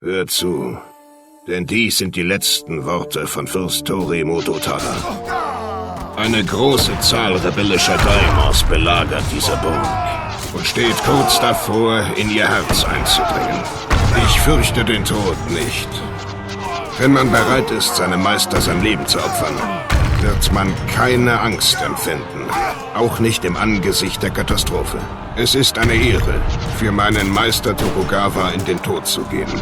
Hör zu, denn dies sind die letzten Worte von Fürst Torimoto Tada. Eine große Zahl rebellischer Daimons belagert diese Burg und steht kurz davor, in ihr Herz einzudringen. Ich fürchte den Tod nicht. Wenn man bereit ist, seinem Meister sein Leben zu opfern, wird man keine Angst empfinden, auch nicht im Angesicht der Katastrophe. Es ist eine Ehre, für meinen Meister Tokugawa in den Tod zu gehen.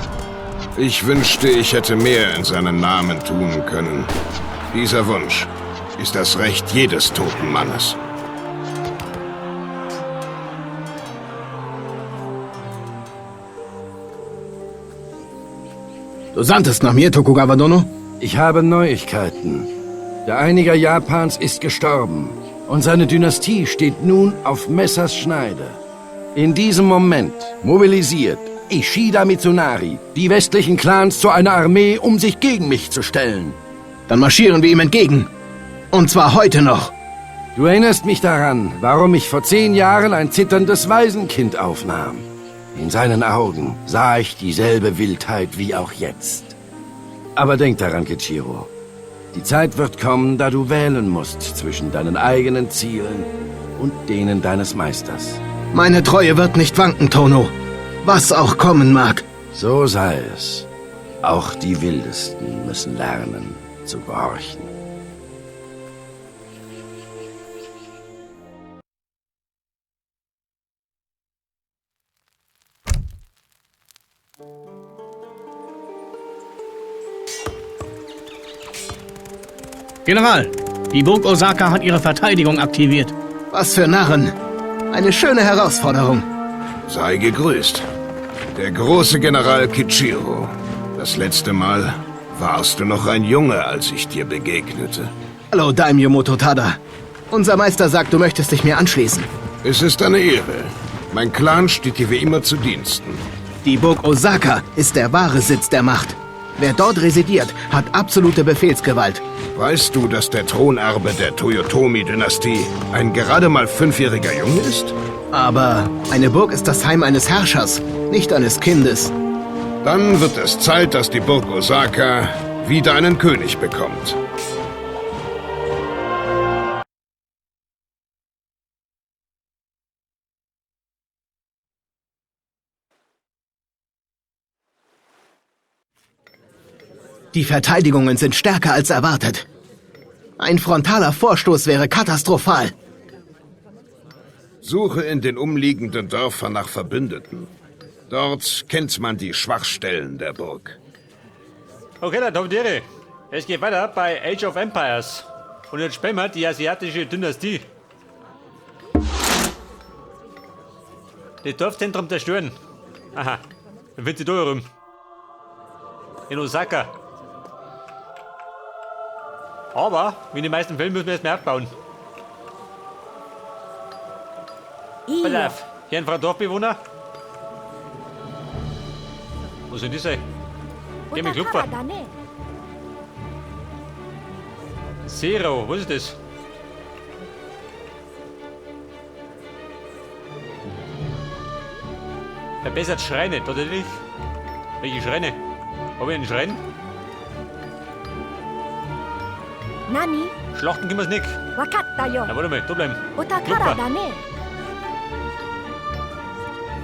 Ich wünschte, ich hätte mehr in seinem Namen tun können. Dieser Wunsch ist das Recht jedes toten Mannes. Du sandtest nach mir, Tokugawa-Dono? Ich habe Neuigkeiten. Der Einiger Japans ist gestorben und seine Dynastie steht nun auf Messers Schneide. In diesem Moment mobilisiert Ishida Mitsunari die westlichen Clans zu einer Armee, um sich gegen mich zu stellen. Dann marschieren wir ihm entgegen. Und zwar heute noch. Du erinnerst mich daran, warum ich vor 10 Jahren ein zitterndes Waisenkind aufnahm. In seinen Augen sah ich dieselbe Wildheit wie auch jetzt. Aber denk daran, Kichiro. Die Zeit wird kommen, da du wählen musst zwischen deinen eigenen Zielen und denen deines Meisters. Meine Treue wird nicht wanken, Tono. Was auch kommen mag. So sei es. Auch die Wildesten müssen lernen zu gehorchen. General, die Burg Osaka hat ihre Verteidigung aktiviert. Was für Narren. Eine schöne Herausforderung. Sei gegrüßt. Der große General Kichiro. Das letzte Mal warst du noch ein Junge, als ich dir begegnete. Hallo, Daimyo Tada. Unser Meister sagt, du möchtest dich mir anschließen. Es ist eine Ehre. Mein Clan steht dir wie immer zu Diensten. Die Burg Osaka ist der wahre Sitz der Macht. Wer dort residiert, hat absolute Befehlsgewalt. Weißt du, dass der Thronerbe der Toyotomi-Dynastie ein gerade mal 5-jähriger Junge ist? Aber eine Burg ist das Heim eines Herrschers, nicht eines Kindes. Dann wird es Zeit, dass die Burg Osaka wieder einen König bekommt. Die Verteidigungen sind stärker als erwartet. Ein frontaler Vorstoß wäre katastrophal. Suche in den umliegenden Dörfern nach Verbündeten. Dort kennt man die Schwachstellen der Burg. Okay, dann Tomdiere. Es geht weiter bei Age of Empires. Und jetzt spielen wir die asiatische Dynastie. Das Dorfzentrum zerstören. Aha, dann wird sie da rum. In Osaka. Aber, wie in den meisten Fällen, müssen wir erstmal aufbauen. Pass auf, hier ein Frau Dorfbewohner. Wo soll die sein? Geh mir Klupfer. Zero, was ist das? Verbessert Schreine, tatsächlich. Welche Schreine? Habe ich einen Schrein? Nani? Schlachten können wir es nicht. Wakatta yo. Na, warte mal, da bleiben. Otakara da ne.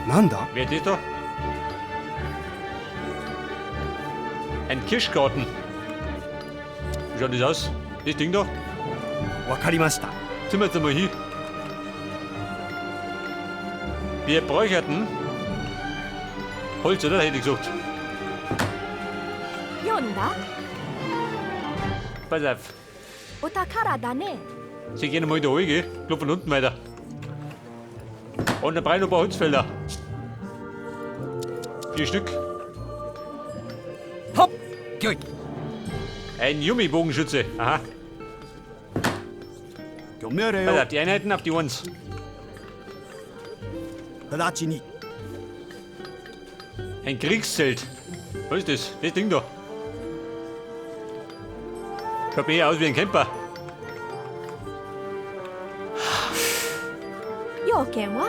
Nanda? Wer ist das da? Ein Kirschgarten. Wie schaut das aus? Das Ding da? Wakarimashita. Ziehen wir jetzt einmal hin. Wir bräucherten Holz, oder? Hätte ich gesagt. Yonda? Pass auf. Otakara da ne. Sie gehen mal da rein, gell? Klopf von unten weiter. Und dann brauche ich noch ein paar Holzfelder. 4 Stück. Hopp! Geh! Ein Yumi-Bogenschütze. Aha. Pass auf, die Einheiten auf die 1. Ein Kriegszelt. Was ist das? Das Ding da. Schaut mir hier aus wie ein Camper. Yoken wa?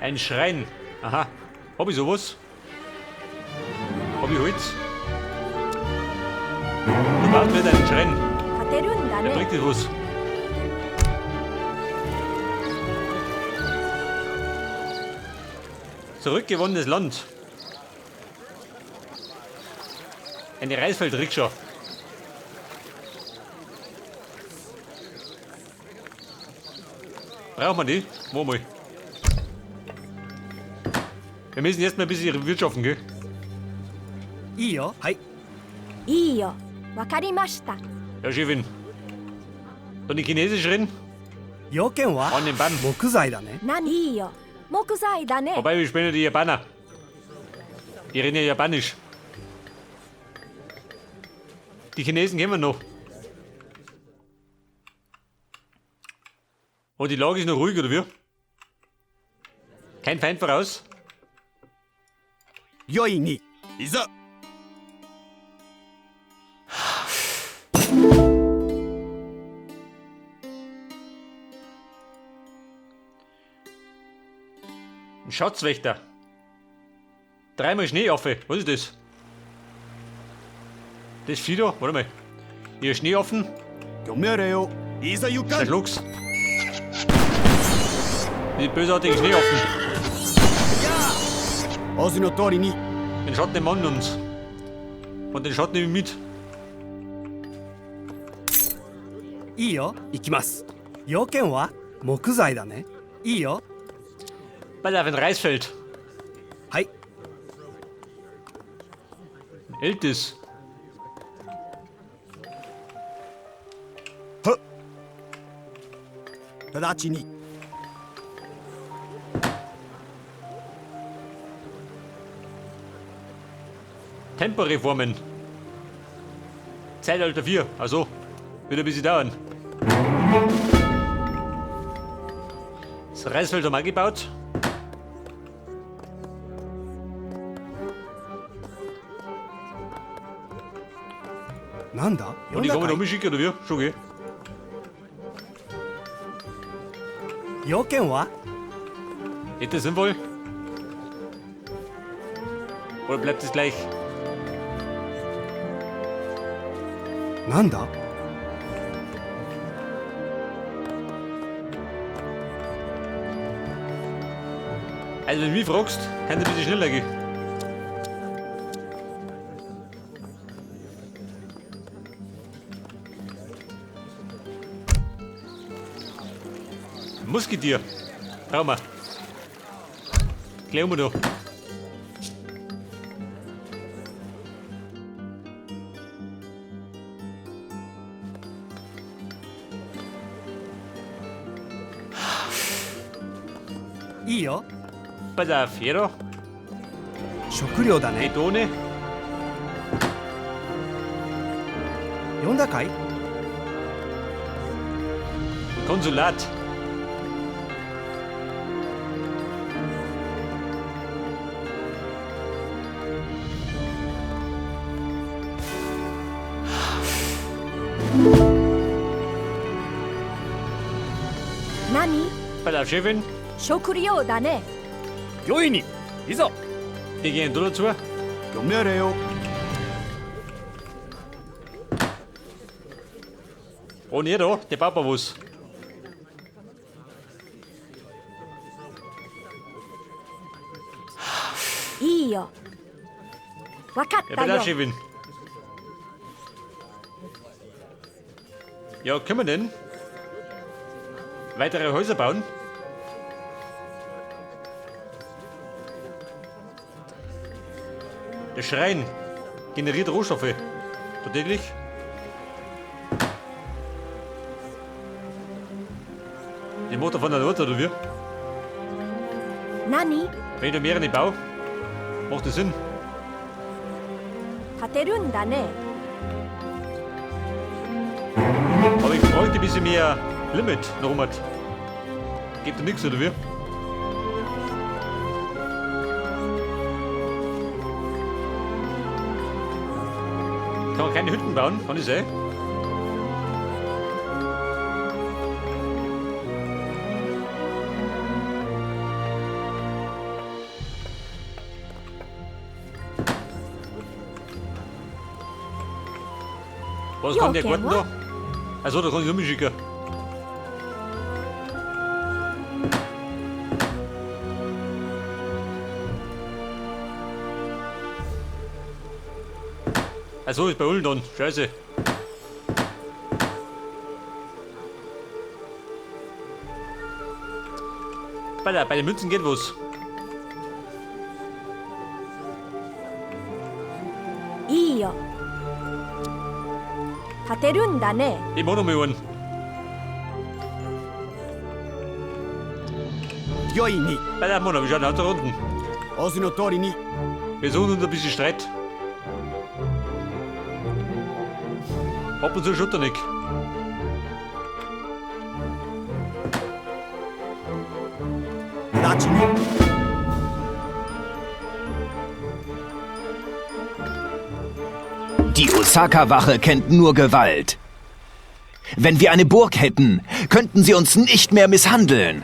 Ein Schrein. Aha. Hab ich sowas? Hab ich Holz? Du baust wieder einen Schrein. 勝てるんだ Der ね bringt dir was. Zurückgewonnenes Land. Eine Reisfeldrikscha. Braucht man die? Wo mal? Wir müssen erst mal ein bisschen wirtschaften, gell? いいよ。はい。いいよわかりました Ja, Chefin. Dann die Chinesisch reden? 要件は An den Bann. 木材だね。何いいよ木材だね Wobei, wir spielen ja die Japaner. Die reden ja Japanisch. Die Chinesen kennen wir noch. Und die Lage ist noch ruhig, oder wie? Kein Feind voraus? 良いに。いざ。 Ein Schatzwächter. 3-mal Schneeaffe. Was ist das? Das Vieh da? Warte mal. Hier ist Schneeaffen. 読めれよ。いざ行か Der Schlucks. Die bösartigen Schneeaffen. おずの通りに。 Den Schatten im Mann uns. Und den Schatten nehme ich mit. いいよ。行きます。要件は木材だね。いいよ。 Weil auf ein Reisfeld. はい。 Ältes. 直ちに。 Temporeformen. Zeitalter 4. Also, wird ein bisschen dauern. Das Reisfeld haben wir gebaut.なんだ Und die kann man noch mitschicken, oder wie? Schon, gell? 要件は Hätte das sinnvoll? Oder bleibt es gleich? なんだ Also, wenn du mich fragst, kann es ein bisschen schneller gehen. Musketier. Brauchen wir. Klären wir doch.いいよ。 Pass auf, hier doch. 食料だね。 Betone. 呼んだかい Konsulat. Nani? Pass auf, Chefin. 食料だね良いに。いざ。 Wir gehen du dazu. 読めれよ。 Und ihr da, der baut mal was. いいよわかっ Ja, た pass よ auf, Chefin. Ja, können wir denn weitere Häuser bauen? Der Schrein generiert Rohstoffe. Tatsächlich. Die Motor von der Not, oder wie? 何 Wenn ich da mehrere baue, macht das Sinn. 勝てるんだね Aber ich bräuchte ein bisschen mehr Limit noch um. Geht da nichts, oder wie? Kann man keine Hütten bauen? Kann ich sehen? Was kann der Ja, Garten da? Achso, da kann ich umschicken. Achso, ist bei Ulm dann. Scheiße. Bei den Münzen geht was. Io. 勝てるんだね。 Ich mach noch mal einen. 良いに Bei der Mona, wie schaut das da unten? 仰せの通りに Wir suchen uns ein bisschen Streit. Ab und zu Schutternick. Dachiに Die Osaka-Wache kennt nur Gewalt. Wenn wir eine Burg hätten, könnten sie uns nicht mehr misshandeln.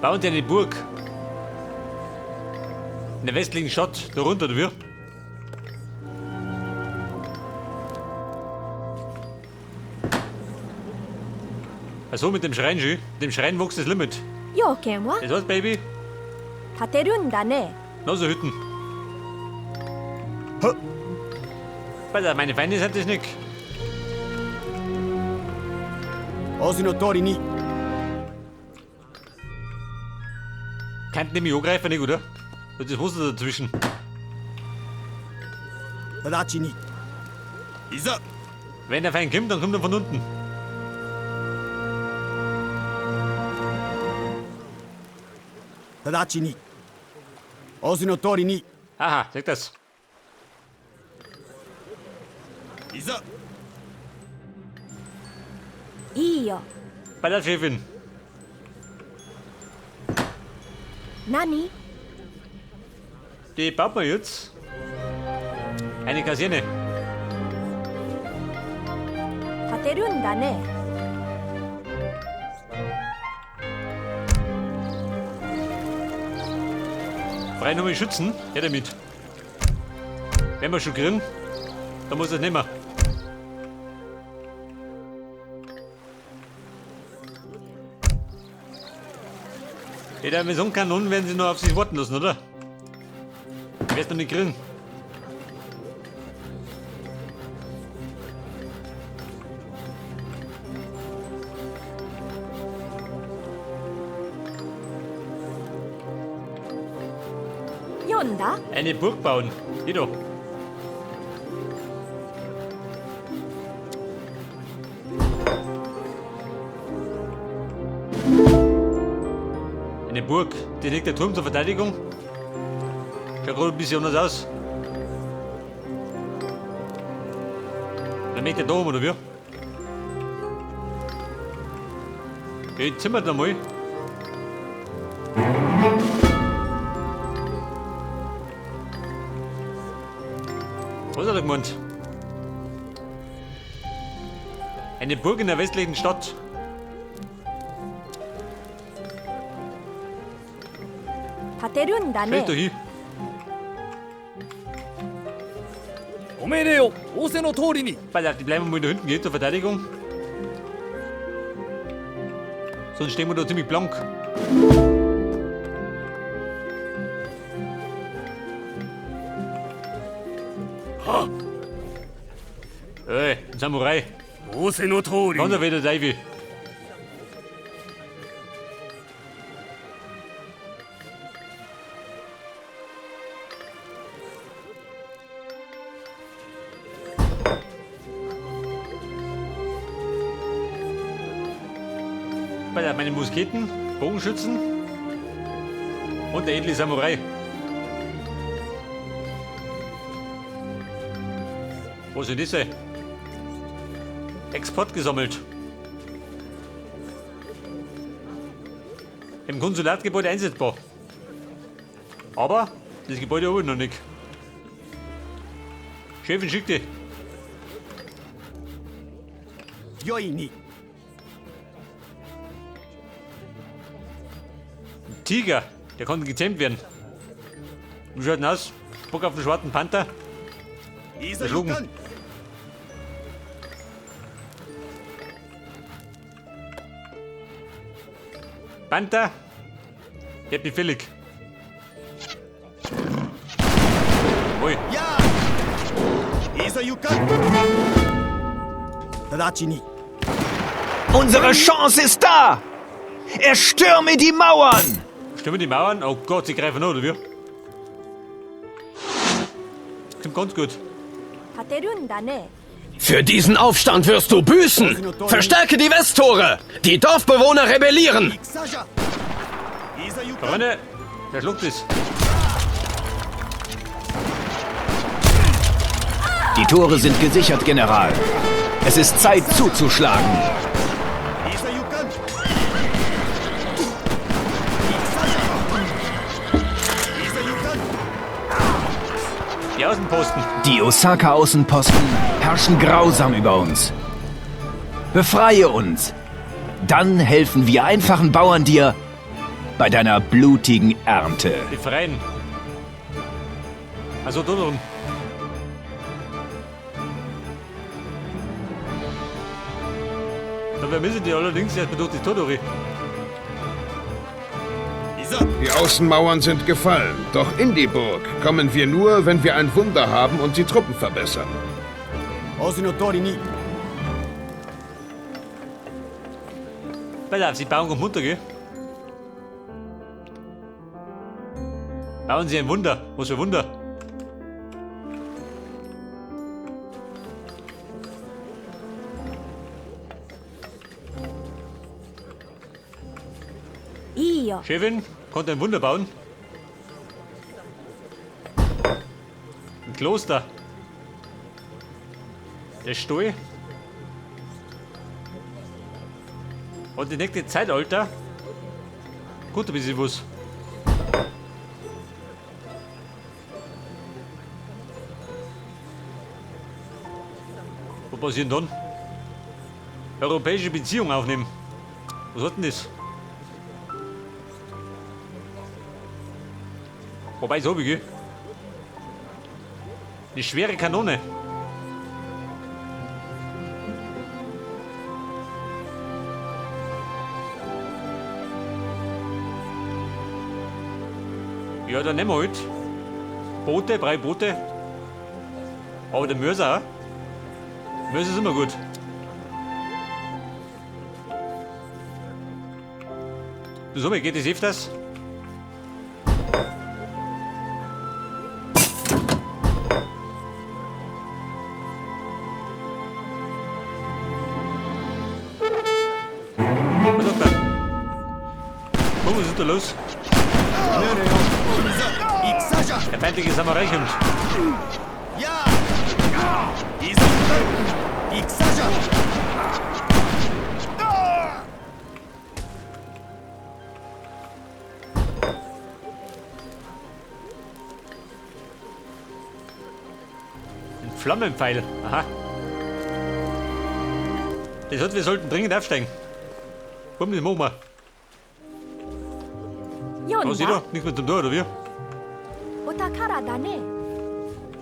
Bauen Sie eine Burg. In der westlichen Stadt, da runter, oder wie? Also mit dem Schrein, schön. Mit dem Schrein wächst das Limit. 要件は Das heißt, Baby, 勝てるんだね。 noch so Hütten. Alter, meine Feinde sind das nicht. 仰せの通りに Kann nämlich angreifen, nicht, oder? Und das Wasser dazwischen. 直ちにいざ Wenn der Feind kommt, dann kommt er von unten. Tadachi ni. 仰せの通りに Aha, sag das. いざ いいよ。 Bei der Chefin. 何？ Die baut man jetzt. Eine Kaserne. 勝てるんだね。 Frei nur mal schützen, ja damit. Wenn wir schon kriegen, dann muss es nicht mehr. Ja, der Maisonkanonen werden sie noch auf sich warten lassen, oder? Ich werd's noch nicht kriegen. Yonda? Eine Burg bauen. Hier doch. Eine Burg. Die liegt der Turm zur Verteidigung. Schaut gerade ein bisschen anders aus. Dann liegt der da oben, oder wie? Jetzt sind wir da mal. Was hat er gemeint? Eine Burg in der westlichen Stadt. Stell dich hin. お命令を仰せの通りに Weil die bleiben mal da hinten, geht zur Verteidigung. Sonst stehen wir da ziemlich blank. Ey, ein Samurai. 仰せの通り Ganz に wieder Davy. Weil meine Musketen, Bogenschützen und der edle Samurai. Wo sind diese? Export gesammelt. Im Konsulatgebäude einsetzbar. Aber das Gebäude oben noch nicht. Chefin schickte. 良いに Tiger, der konnte gezähmt werden. Wie schaut denn aus? Bock auf den schwarzen Panther? Verschlugen. Panther? Ich hab mich billig. Ui. Unsere Chance ist da! Erstürme die Mauern! Stürmen die Mauern? Oh Gott, sie greifen an, oder wie? Klingt ganz gut. 勝てるんだね。 Für diesen Aufstand wirst du büßen! Verstärke die Westtore! Die Dorfbewohner rebellieren! Freunde, der schluckt es. Die Tore sind gesichert, General. Es ist Zeit zuzuschlagen. Die Außenposten. Die Osaka-Außenposten herrschen grausam über uns. Befreie uns. Dann helfen wir einfachen Bauern dir bei deiner blutigen Ernte. Die Freien. Also da drin. Da müssen die allerdings erstmal durch die Todori. Die Außenmauern sind gefallen, doch in die Burg kommen wir nur, wenn wir ein Wunder haben und die Truppen verbessern. Pass auf, sie bauen munter, gell? Bauen sie ein Wunder. Was für Wunder? Iyo. Chefin, konnte ein Wunder bauen. Ein Kloster. Der Stall. Und die nächste Zeitalter. Gut, ein bisschen was. Was passiert dann? Europäische Beziehung aufnehmen. Was hat denn das? Wobei, so wie, gell? Eine schwere Kanone. Ja, dann nehmen wir halt. Boote, 3 Boote. Aber der Mörser auch. Mörser ist immer gut. Du sag mal, geht das öfters? Was sagt er? Oh, was ist da los? Der feindliche Samurai kommt. Ein Flammenpfeil. Aha. Das heißt, wir sollten dringend aufsteigen. Komm, das machen wir. Was ist da? Nichts mehr zum Tor, oder wie? お宝だね。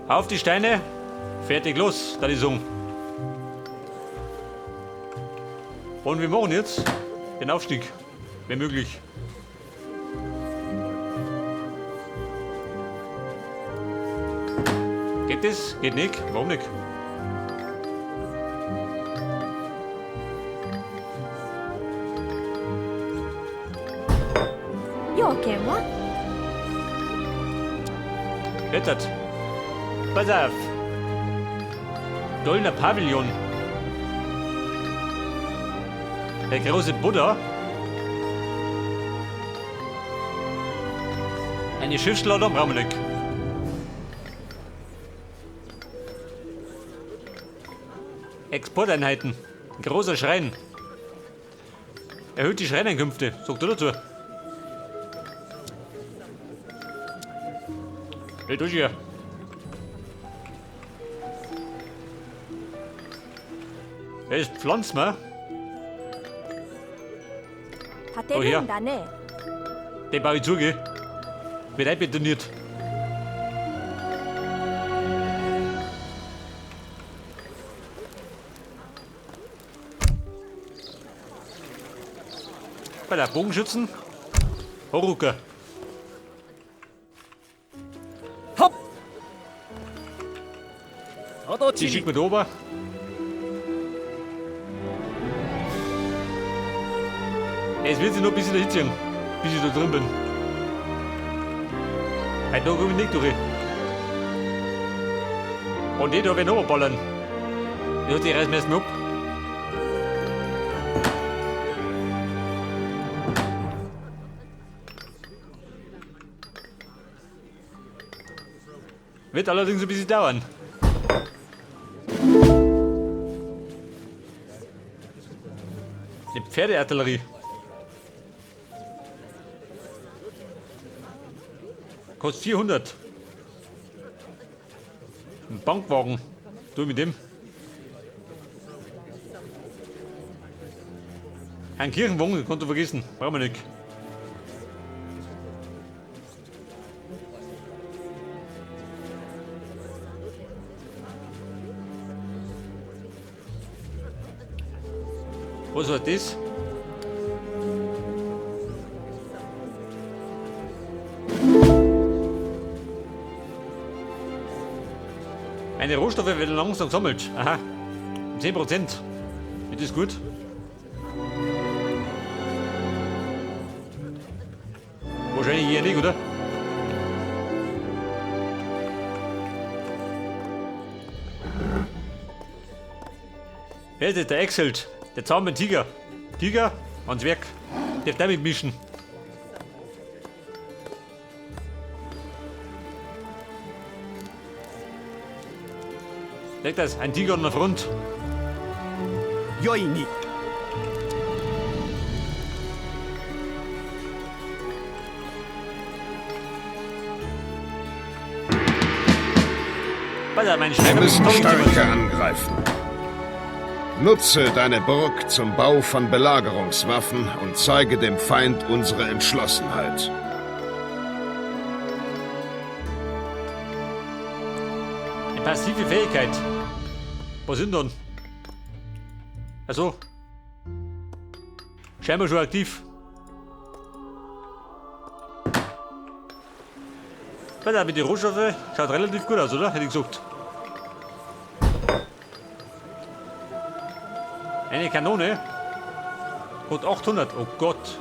Auf die Steine, fertig, los, da die Song. Und wir machen jetzt den Aufstieg, wenn möglich. Geht das? Geht nicht? Warum nicht? Jetzt. Pass auf. Goldener Pavillon. Der große Buddha. Eine Schiffsladung brauchen wir nicht. Exporteinheiten. Ein großer Schrein. Erhöht die Schreineinkünfte. Sagt du dazu? Hey, durch hier. Wer ist Pflanzmer? Oh, hier. Den baue ich zu, gell? Wird einbetoniert. Bei der Bogenschützen. Horuka. Hopp! Die schickt mit ober. Jetzt will sie noch ein bisschen hinziehen, bis ich da drin bin. Heute noch komme ich nicht durch. Und die da werden runterballern. Die hat sich reißen müssen ab. Wird allerdings ein bisschen dauern. Eine Pferdeartillerie. Kostet 400. Ein Bankwagen. Du mit dem. Ein Kirchenwagen, kannst du vergessen. Brauchen wir nicht. Was war das? Meine Rohstoffe werden langsam gesammelt. Aha. 10%. Ist das gut? Wahrscheinlich hier nicht, oder? Wer ist das? Der Exelt. Der zahme Tiger. Tiger, ans Werk. Darf damit mischen. Leg das, ein Tiger an der Front. 良いに Weiter, mein Wir Schreiber. müssen stärker angreifen. Nutze deine Burg zum Bau von Belagerungswaffen und zeige dem Feind unsere Entschlossenheit. Eine passive Fähigkeit. Was sind denn? Achso. Scheinbar schon aktiv. Weiter mit den Rohstoffe. Schaut relativ gut aus, oder? Hätte ich gesagt. Eine Kanone. Und 800. Oh Gott.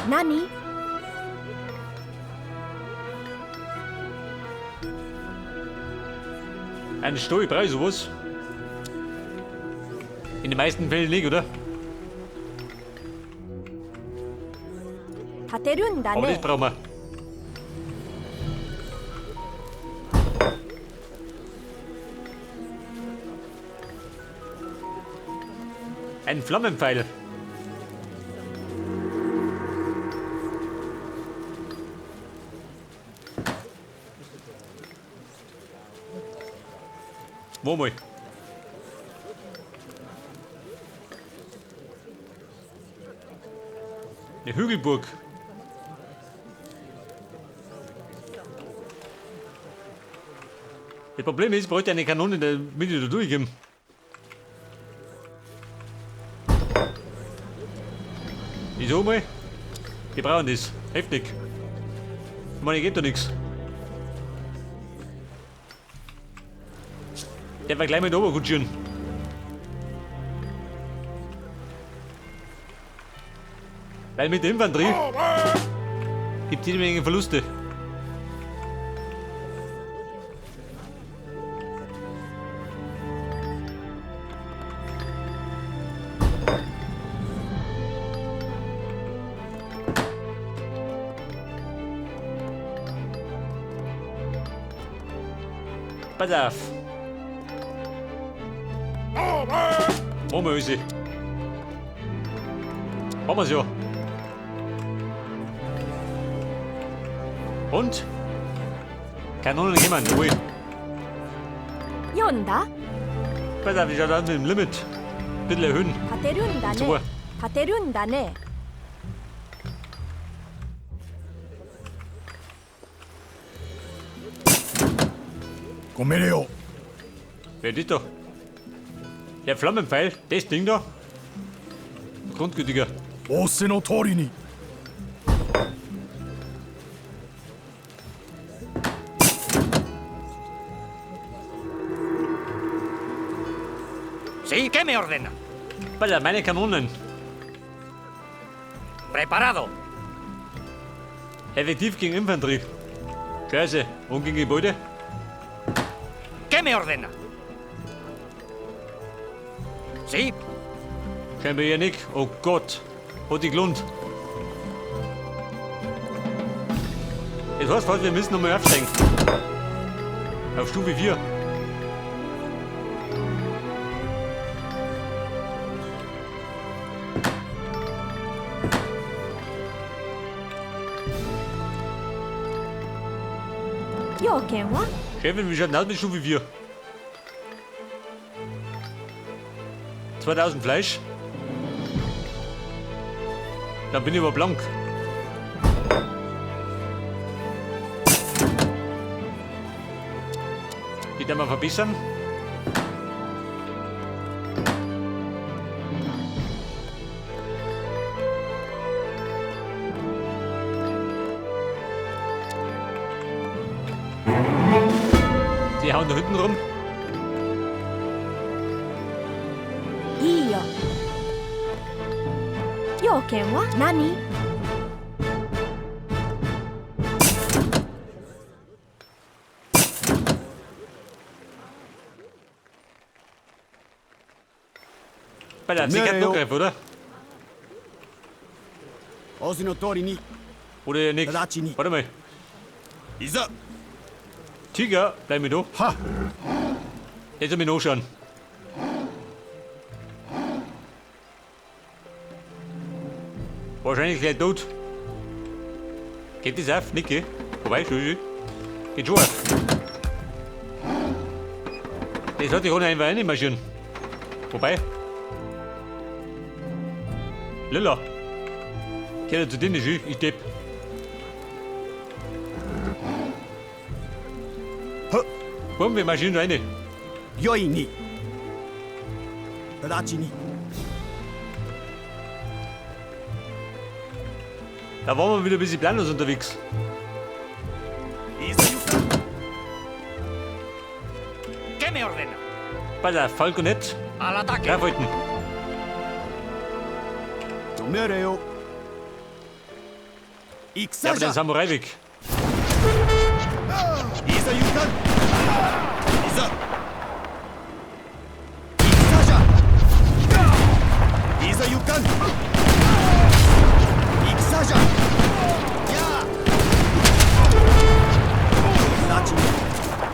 Nani? Ein Stoi brauche ich sowas. In den meisten Fällen nicht, oder? 立てるんだ Aber das ね。 brauchen wir. Ein Flammenpfeil. Wo mal? Eine Hügelburg. Das Problem ist, ich bräuchte eine Kanone, damit ich da durchkomme. Wieso mal? Die brauchen das. Heftig. Ich meine, geht da nichts. Der war gleich mit Oberkutschieren. Weil mit der Infanterie gibt es jede Menge Verluste. Pass auf. Machen wir uns. Haben wir's ja. Und? Kanonen kommen, jawohl. 読んだ Pass auf, ich schaue da mit dem Limit. Bisschen erhöhen. 立てるんだね。そう立てるんだね。ご命令を。Wer ist das da? Der Flammenpfeil, das Ding da? Grundgütiger. 仰せの通りに Sí, ¿qué me ordena? Balla, meine Kanonen. Preparado. Effektiv gegen Infanterie. Scheiße. Und gegen Gebäude? ¿Qué me ordena? Sí, Scheinbar ja nicht. Oh Gott. Hat die gelohnt. Das heißt fast, wir müssen nochmal aufsteigen. Auf Stufe 4. Joken wa? Chefin, wie schaut denn aus mit Stufe 4? 2000 Fleisch. Dann bin ich aber blank. Die dann mal verbessern. Die hauen da hinten rum. Io. Joken wa? Nani? Bei der Ziege hat noch Griff, oder? 仰せの通りに Oder nicht? Warte mal. いざ Tiger, bleib mir da. Ha! Jetzt soll mich nachschauen. Wahrscheinlich gleich tot. Geht das auf? Nicht, gell? Wobei, schon. Geht schon auf. Das hat die Runde einfach reinmarschieren. Wobei. Lilla. Geh zu denen, ich depp. Komm, wir marschieren rein. 良いに直ちに Da waren wir wieder ein bisschen planlos unterwegs. いざ行く ¿qué me ordena? Bei der Falconet. Al ataque. Greif halten. 命令を Ja, 戦 aber じゃ den Samurai weg. いざ行かんいざ戦じゃいざ行かん戦じゃやあ直ちに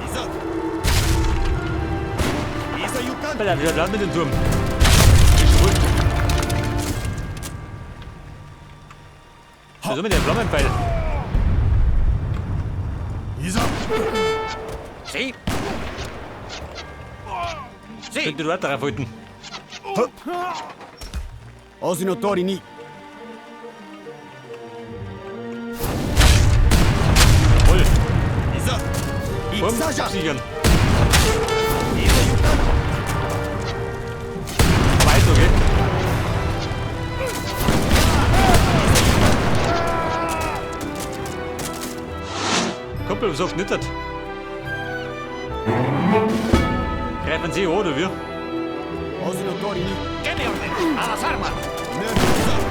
いざいざ行かん Bei der wieder mit dem Turm. Was ist mit dem Flammenpfeil? いざ Sí. Sí, Könnt ihr dort drauf halten? 仰せの通りに Voll. いざ Komm, 戦じゃ absichern. いざ行かん Weiter, gell? Kumpel, was sagt nicht das? Greifen Sie an, oder wir? 仰せの通りに ¿qué me ordena? A las armas. 命令を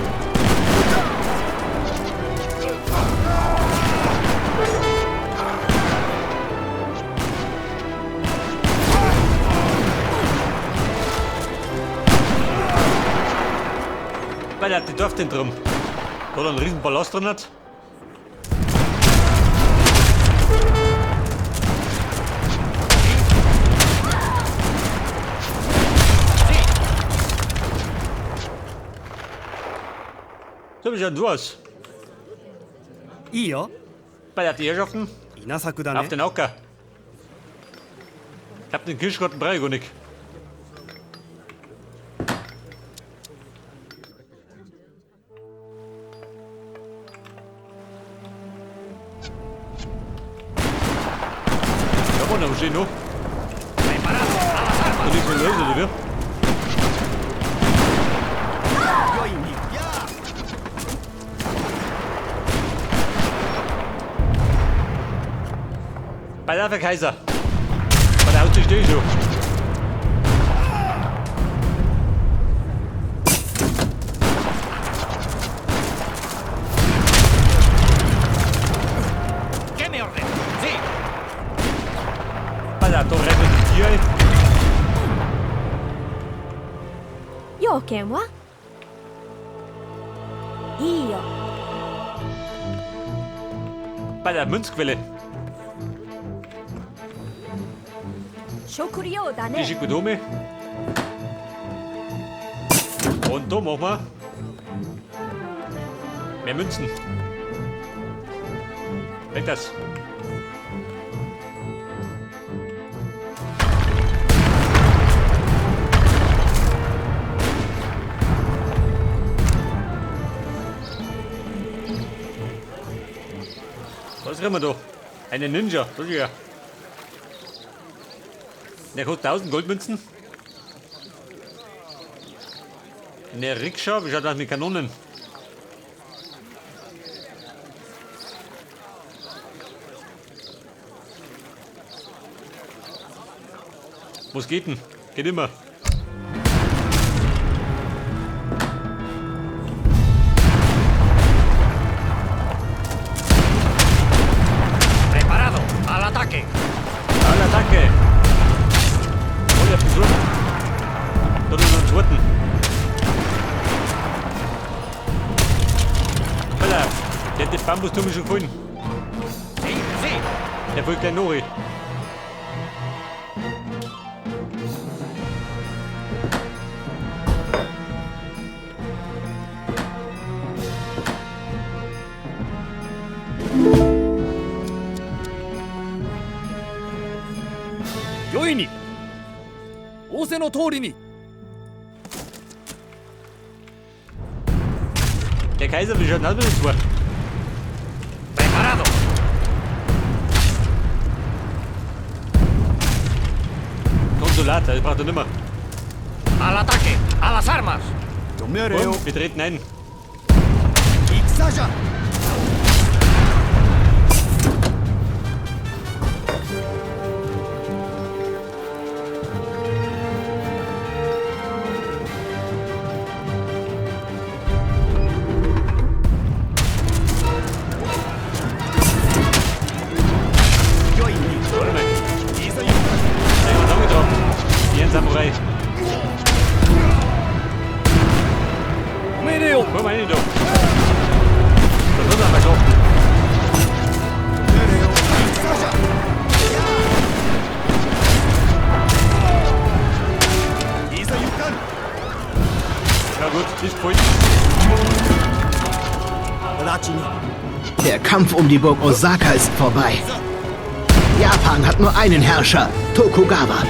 Weil der hat die Dorf drin. Oder einen riesen Ballast drin hat. So, wie schaut du aus? いいよ Bei der Herrschaften 稲作だ auf ね den Acker. Ich hab den Kirschgarten Brei gar nicht. Da war noch stehen noch. Preparado. A nichts mehr lösen, oder wie? Bei der Kaiser. Bei der Auto stehe ich so. ¿Qué me ordena? Sí. Bei der Torre del Tier. Yoken wa? Io. Bei der Münzquelle. Shokuryo da Die ne. Shikudome. Und da machen wir mehr Münzen. Weg das. Was haben wir da? Eine Ninja. Das ist ja. Der kostet 1000 Goldmünzen. Eine Rikscha, wie schaut das mit Kanonen? Was geht denn? Geht immer. Preparado. Al ataque. Al Attacke! Oh, ich hab gesucht. Da ist noch ein zweiten. Alter, der hat das Bambusturm schon gefunden. Sí, sí. Der folgt gleich Nori. Yoini! 仰せの通りに Der Kaiser will schon alles vor. Preparado. Konsulat, das braucht er nimmer. Al ataque. A las armas. Und wir treten ein. 戦じゃ Warte mal. Der hat angetroffen. Wie ein Samurai. おめでよ Komm mal hin, du. Das wird aber geschafft. Ja gut, ist voll. Der Kampf um die Burg Osaka ist vorbei. Japan hat nur einen Herrscher, Tokugawa.